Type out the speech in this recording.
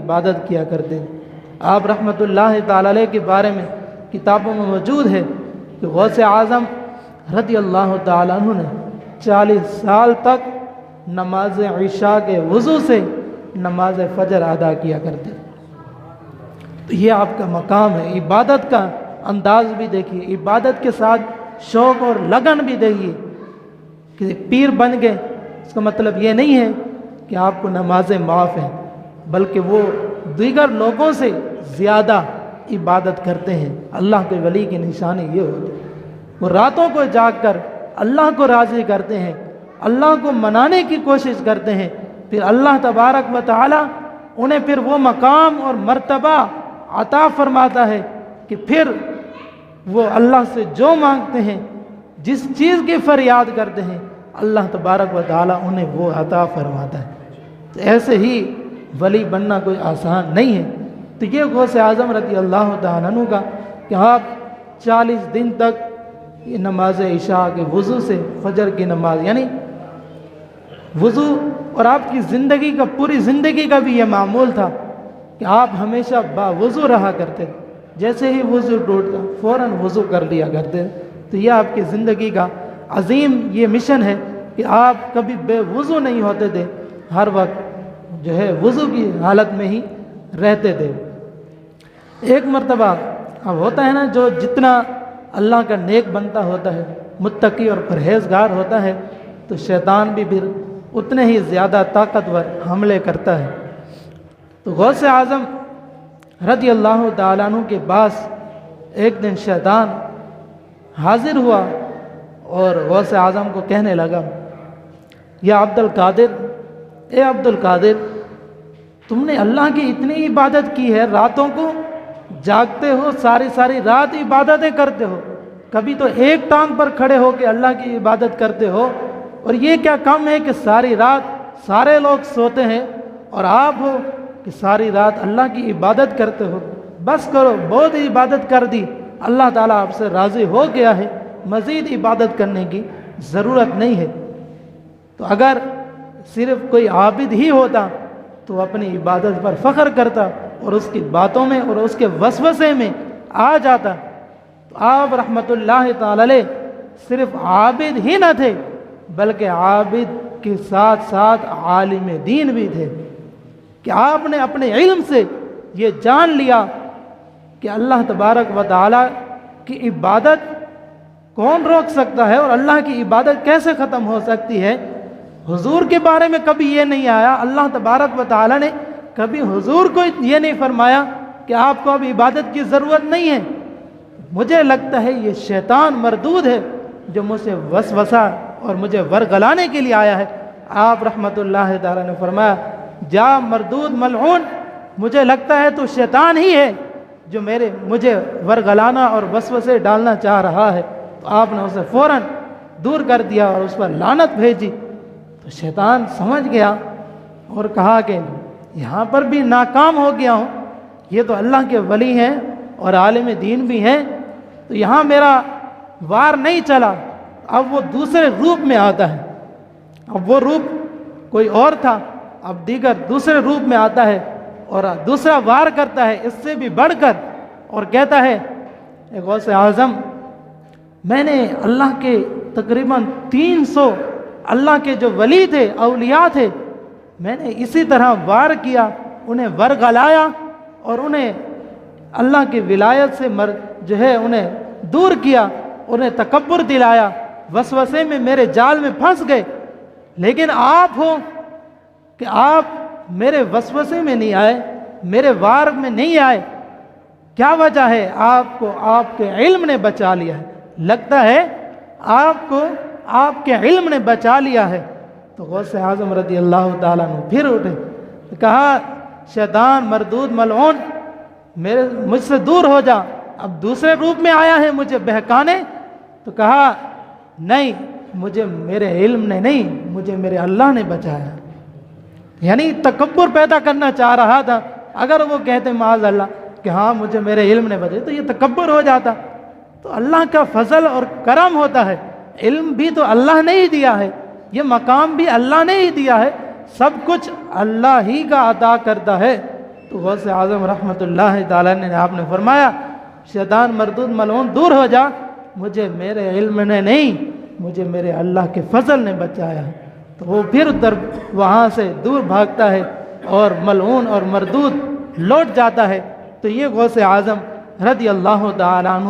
عبادت کیا کرتے تھے۔ آپ رحمتہ تعالی علیہ کے بارے میں کتابوں میں موجود ہے کہ غوث اعظم رضی اللہ تعالیٰ عنہ نے 40 سال تک نماز عشاء کے وضو سے نماز فجر ادا کیا کرتے تھے۔ تو یہ آپ کا مقام ہے، عبادت کا انداز بھی دیکھیے، عبادت کے ساتھ شوق اور لگن بھی دیکھیے۔ کہ پیر بن گئے اس کا مطلب یہ نہیں ہے کہ آپ کو نمازیں معاف ہیں، بلکہ وہ دیگر لوگوں سے زیادہ عبادت کرتے ہیں۔ اللہ کے ولی کی نشانی یہ ہوتی ہے، وہ راتوں کو جاگ کر اللہ کو راضی کرتے ہیں، اللہ کو منانے کی کوشش کرتے ہیں، پھر اللہ تبارک و تعالی انہیں پھر وہ مقام اور مرتبہ عطا فرماتا ہے کہ پھر وہ اللہ سے جو مانگتے ہیں، جس چیز کی فریاد کرتے ہیں، اللہ تبارک و تعالی انہیں وہ عطا فرماتا ہے۔ تو ایسے ہی ولی بننا کوئی آسان نہیں ہے۔ تو یہ غوث اعظم رضی اللہ تعالیٰ عنہ کا کہ آپ 40 دن تک یہ نماز عشاء کے وضو سے فجر کی نماز، یعنی وضو، اور آپ کی زندگی کا، پوری زندگی کا بھی یہ معمول تھا کہ آپ ہمیشہ باوضو رہا کرتے تھے، جیسے ہی وضو ٹوٹتا فوراً وضو کر لیا کرتے تھے۔ تو یہ آپ کی زندگی کا عظیم یہ مشن ہے کہ آپ کبھی بے وضو نہیں ہوتے تھے، ہر وقت جو ہے وضو کی حالت میں ہی رہتے تھے۔ ایک مرتبہ اب ہوتا ہے نا، جو جتنا اللہ کا نیک بنتا ہوتا ہے، متقی اور پرہیزگار ہوتا ہے، تو شیطان بھی پھر اتنے ہی زیادہ طاقتور حملے کرتا ہے۔ تو غوث اعظم رضی اللہ تعالیٰ عنہ کے پاس ایک دن شیطان حاضر ہوا اور غوث اعظم کو کہنے لگا، یا عبد القادر، اے عبد القادر، تم نے اللہ کی اتنی عبادت کی ہے، راتوں کو جاگتے ہو، ساری رات عبادتیں کرتے ہو، کبھی تو ایک ٹانگ پر کھڑے ہو کے اللہ کی عبادت کرتے ہو، اور یہ کیا کم ہے کہ ساری رات سارے لوگ سوتے ہیں اور آپ ہو کہ ساری رات اللہ کی عبادت کرتے ہو؟ بس کرو، بہت عبادت کر دی، اللہ تعالیٰ آپ سے راضی ہو گیا ہے، مزید عبادت کرنے کی ضرورت نہیں ہے۔ تو اگر صرف کوئی عابد ہی ہوتا تو اپنی عبادت پر فخر کرتا اور اس کی باتوں میں اور اس کے وسوسے میں آ جاتا۔ تو آپ رحمت اللہ تعالی علیہ صرف عابد ہی نہ تھے، بلکہ عابد کے ساتھ ساتھ عالم دین بھی تھے، کہ آپ نے اپنے علم سے یہ جان لیا کہ اللہ تبارک و تعالی کی عبادت کون روک سکتا ہے اور اللہ کی عبادت کیسے ختم ہو سکتی ہے۔ حضور کے بارے میں کبھی یہ نہیں آیا، اللہ تبارک و تعالی نے کبھی حضور کو یہ نہیں فرمایا کہ آپ کو اب عبادت کی ضرورت نہیں ہے۔ مجھے لگتا ہے یہ شیطان مردود ہے جو مجھ سے وسوسہ اور مجھے ورگلانے کے لیے آیا ہے۔ آپ رحمت اللہ تعالی نے فرمایا، جا مردود ملعون، مجھے لگتا ہے تو شیطان ہی ہے جو مجھے ورگلانا اور وسوسے ڈالنا چاہ رہا ہے۔ تو آپ نے اسے فوراً دور کر دیا اور اس پر لعنت بھیجی۔ تو شیطان سمجھ گیا اور کہا کہ یہاں پر بھی ناکام ہو گیا ہوں، یہ تو اللہ کے ولی ہیں اور عالم دین بھی ہیں، تو یہاں میرا وار نہیں چلا، اب وہ دوسرے روپ میں آتا ہے۔ اب وہ روپ کوئی اور تھا، اب دیگر دوسرے روپ میں آتا ہے اور دوسرا وار کرتا ہے اس سے بھی بڑھ کر، اور کہتا ہے، اے غوث اعظم، میں نے اللہ کے تقریباً 300 اللہ کے جو ولی تھے، اولیاء تھے، میں نے اسی طرح وار کیا، انہیں ورگلایا اور انہیں اللہ کی ولایت سے جو ہے انہیں دور کیا، انہیں تکبر دلایا، وسوسے میں میرے جال میں پھنس گئے، لیکن آپ ہو کہ آپ میرے وسوسے میں نہیں آئے، میرے وار میں نہیں آئے۔ کیا وجہ ہے؟ آپ کو آپ کے علم نے بچا لیا ہے، لگتا ہے آپ کو آپ کے علم نے بچا لیا ہے۔ تو غوث اعظم رضی اللہ تعالیٰ عنہ پھر اٹھے، کہا، شیطان مردود ملعون، مجھ سے دور ہو جا، اب دوسرے روپ میں آیا ہے مجھے بہکانے۔ تو کہا، نہیں، مجھے میرے علم نے نہیں، مجھے میرے اللہ نے بچایا۔ یعنی تکبر پیدا کرنا چاہ رہا تھا۔ اگر وہ کہتے معاذ اللہ کہ ہاں مجھے میرے علم نے بچایا تو یہ تکبر ہو جاتا۔ تو اللہ کا فضل اور کرم ہوتا ہے، علم بھی تو اللہ نے ہی دیا ہے، یہ مقام بھی اللہ نے ہی دیا ہے، سب کچھ اللہ ہی کا عطا کرتا ہے۔ تو غوث اعظم رحمۃ اللہ تعالیٰ نے آپ نے فرمایا شیطان مردود ملعون دور ہو جا، مجھے میرے علم نے نہیں، مجھے میرے اللہ کے فضل نے بچایا۔ تو وہ پھر وہاں سے دور بھاگتا ہے اور ملعون اور مردود لوٹ جاتا ہے۔ تو یہ غوث اعظم رضی اللہ تعالیٰ عنہ